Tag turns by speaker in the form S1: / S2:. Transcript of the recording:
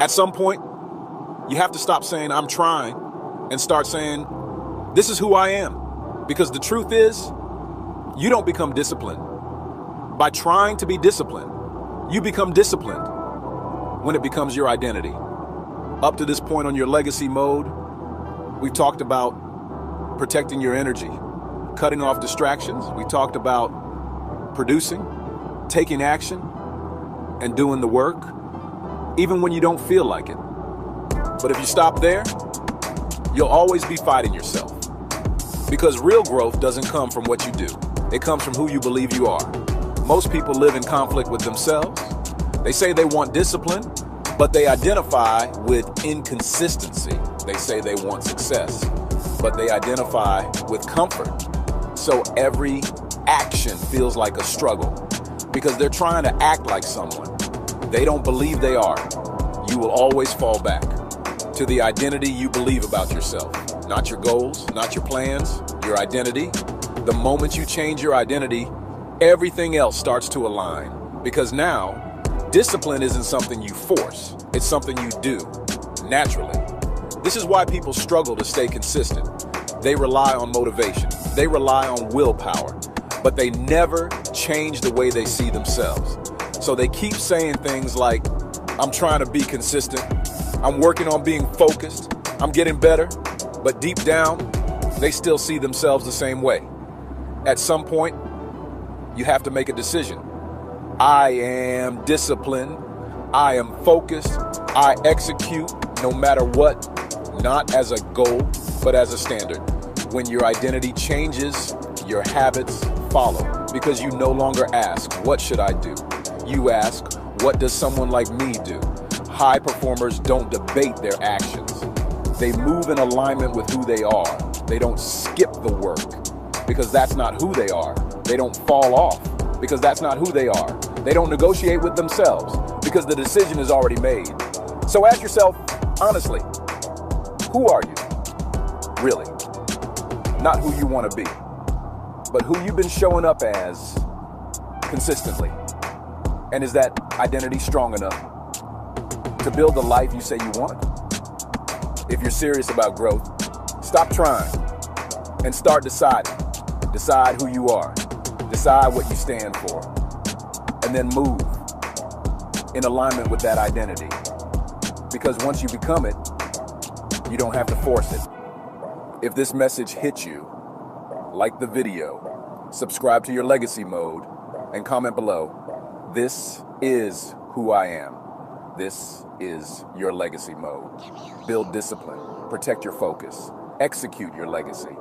S1: At some point, you have to stop saying, I'm trying, and start saying, this is who I am. Because the truth is, you don't become disciplined by trying to be disciplined. You become disciplined when it becomes your identity. Up to this point on your legacy mode, we've talked about protecting your energy, cutting off distractions. We talked about producing, taking action, and doing the work, even when you don't feel like it. But if you stop there, you'll always be fighting yourself. Because real growth doesn't come from what you do. It comes from who you believe you are. Most people live in conflict with themselves. They say they want discipline, but they identify with inconsistency. They say they want success, but they identify with comfort. So every action feels like a struggle because they're trying to act like someone they don't believe they are. You will always fall back to the identity you believe about yourself. Not your goals, not your plans, your identity. The moment you change your identity, everything else starts to align. Because now, discipline isn't something you force. It's something you do, naturally. This is why people struggle to stay consistent. They rely on motivation. They rely on willpower. But they never change the way they see themselves. So they keep saying things like, I'm trying to be consistent. I'm working on being focused. I'm getting better. But deep down, they still see themselves the same way. At some point, you have to make a decision. I am disciplined. I am focused. I execute no matter what, not as a goal, but as a standard. When your identity changes, your habits follow because you no longer ask, what should I do? You ask, what does someone like me do? High performers don't debate their actions. They move in alignment with who they are. They don't skip the work because that's not who they are. They don't fall off because that's not who they are. They don't negotiate with themselves because the decision is already made. So ask yourself, honestly, who are you? Really? Not who you want to be, but who you've been showing up as consistently. And is that identity strong enough to build the life you say you want? If you're serious about growth, stop trying and start deciding. Decide who you are. Decide what you stand for. And then move in alignment with that identity. Because once you become it, you don't have to force it. If this message hits you, like the video, subscribe to your legacy mode, and comment below. This is who I am. This is your legacy mode. Build discipline, protect your focus, execute your legacy.